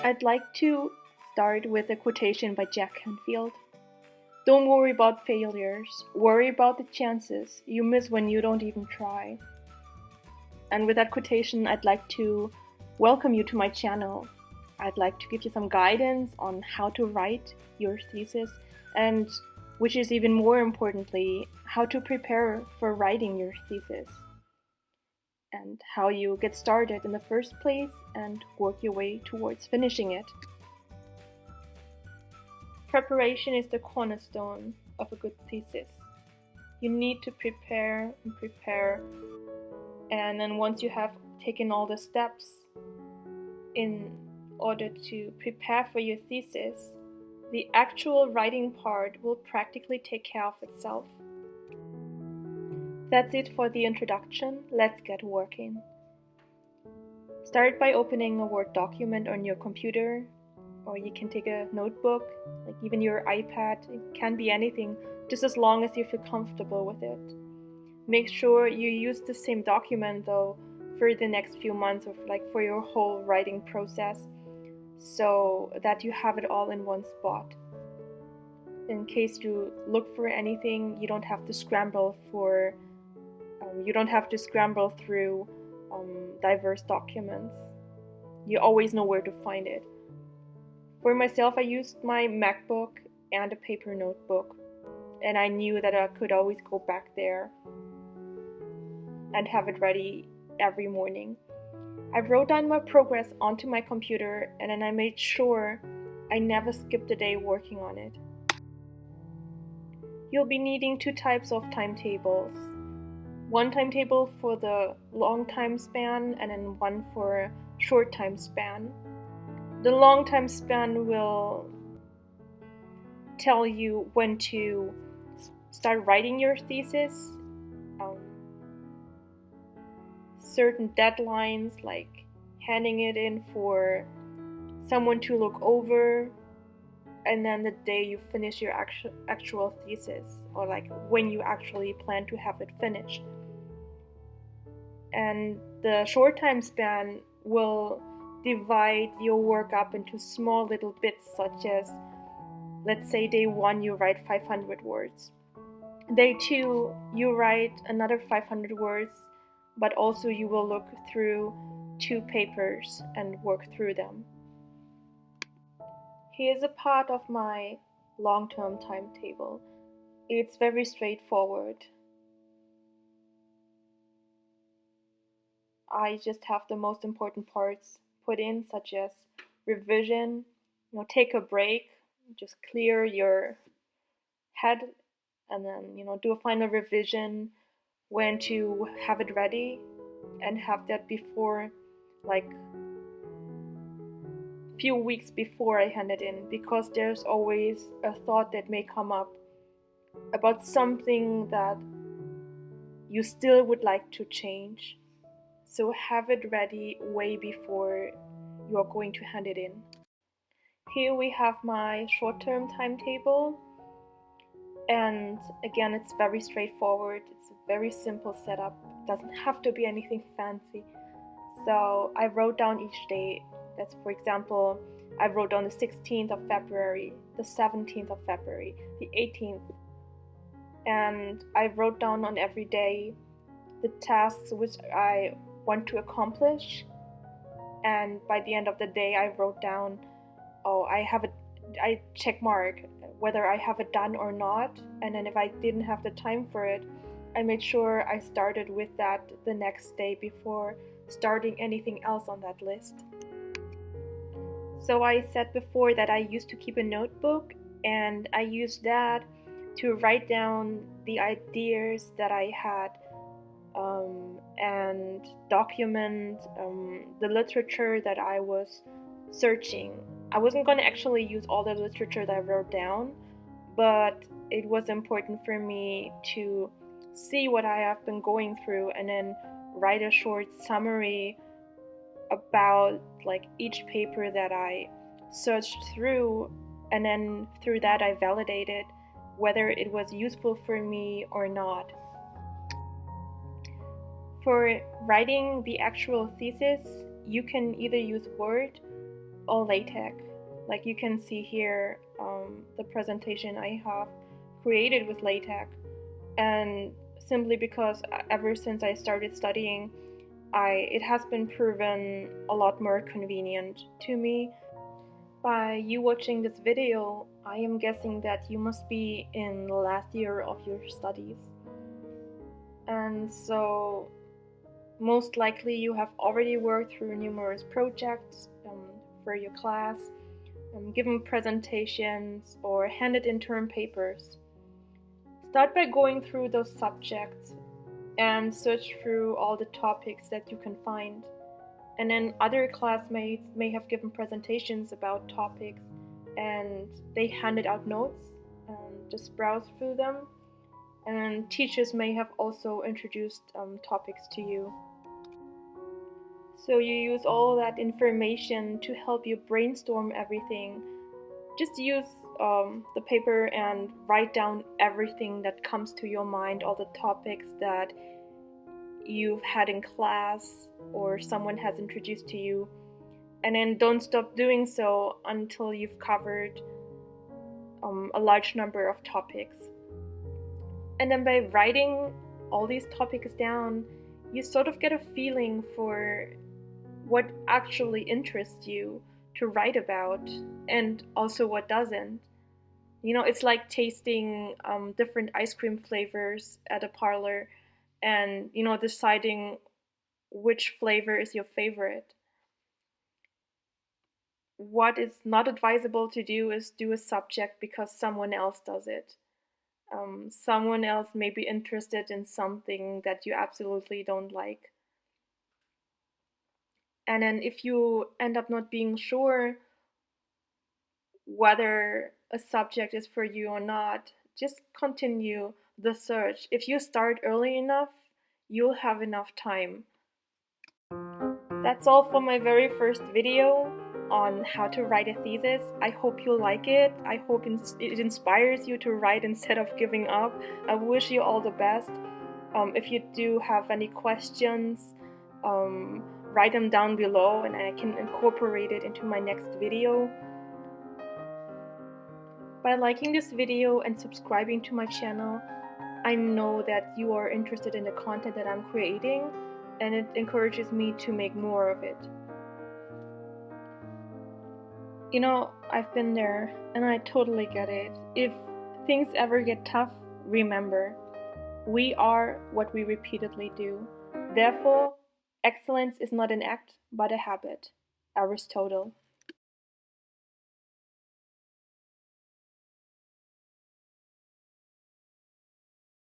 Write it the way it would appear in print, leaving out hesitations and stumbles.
I'd like to start with a quotation by Jack Canfield. Don't worry about failures, worry about the chances you miss when you don't even try. And with that quotation, I'd like to welcome you to my channel. I'd like to give you some guidance on how to write your thesis and, which is even more importantly, how to prepare for writing your thesis and how you get started in the first place and work your way towards finishing it. Preparation is the cornerstone of a good thesis. You need to prepare and prepare, and then once you have taken all the steps in order to prepare for your thesis, the actual writing part will practically take care of itself. That's it for the introduction. Let's get working. Start by opening a Word document on your computer, or you can take a notebook, like even your iPad. It can be anything, just as long as you feel comfortable with it. Make sure you use the same document though for the next few months, or for your whole writing process, so that you have it all in one spot. In case you look for anything, you don't have to scramble through diverse documents. You always know where to find it. For myself, I used my MacBook and a paper notebook, and I knew that I could always go back there and have it ready every morning. I wrote down my progress onto my computer, and then I made sure I never skipped a day working on it. You'll be needing two types of timetables. One timetable for the long time span and then one for a short time span. The long time span will tell you when to start writing your thesis, certain deadlines like handing it in for someone to look over, and then the day you finish your actual thesis, or when you actually plan to have it finished. And the short time span will divide your work up into small little bits, such as, let's say day 1 you write 500 words. Day 2 you write another 500 words, but also you will look through 2 papers and work through them. Here's a part of my long-term timetable. It's very straightforward. I just have the most important parts put in, such as revision, take a break, just clear your head, and then, do a final revision when to have it ready, and have that before, few weeks before I hand it in, because there's always a thought that may come up about something that you still would like to change. So have it ready way before you are going to hand it in. Here we have my short-term timetable, and again, it's very straightforward. It's a very simple setup. It doesn't have to be anything fancy. So I wrote down each day. That's, for example, I wrote down the 16th of February, the 17th of February, the 18th. And I wrote down on every day the tasks which I want to accomplish. And by the end of the day, I wrote down, I check mark whether I have it done or not. And then if I didn't have the time for it, I made sure I started with that the next day before starting anything else on that list. So I said before that I used to keep a notebook, and I used that to write down the ideas that I had, and document the literature that I was searching. I wasn't going to actually use all the literature that I wrote down, but it was important for me to see what I have been going through and then write a short summary about each paper that I searched through, and then through that I validated whether it was useful for me or not. For writing the actual thesis, you can either use Word all LaTeX. Like you can see here, the presentation I have created with LaTeX, and simply because ever since I started studying, it has been proven a lot more convenient to me. By you watching this video, I am guessing that you must be in the last year of your studies. And so most likely you have already worked through numerous projects for your class, given presentations, or handed in term papers. Start by going through those subjects and search through all the topics that you can find. And then other classmates may have given presentations about topics and they handed out notes, and just browse through them. And teachers may have also introduced topics to you. So you use all that information to help you brainstorm everything. Just use the paper and write down everything that comes to your mind, all the topics that you've had in class or someone has introduced to you. And then don't stop doing so until you've covered a large number of topics. And then by writing all these topics down, you sort of get a feeling for what actually interests you to write about and also what doesn't. You know, it's like tasting different ice cream flavors at a parlor and, you know, deciding which flavor is your favorite. What is not advisable to do is do a subject because someone else does it. Someone else may be interested in something that you absolutely don't like. And then if you end up not being sure whether a subject is for you or not, just continue the search. If you start early enough, you'll have enough time. That's all for my very first video on how to write a thesis. I hope you like it. I hope it inspires you to write instead of giving up. I wish you all the best. If you do have any questions, write them down below and I can incorporate it into my next video. By liking this video and subscribing to my channel, I know that you are interested in the content that I'm creating, and it encourages me to make more of it. You know, I've been there, and I totally get it. If things ever get tough, remember, we are what we repeatedly do. Therefore, excellence is not an act, but a habit. Aristotle.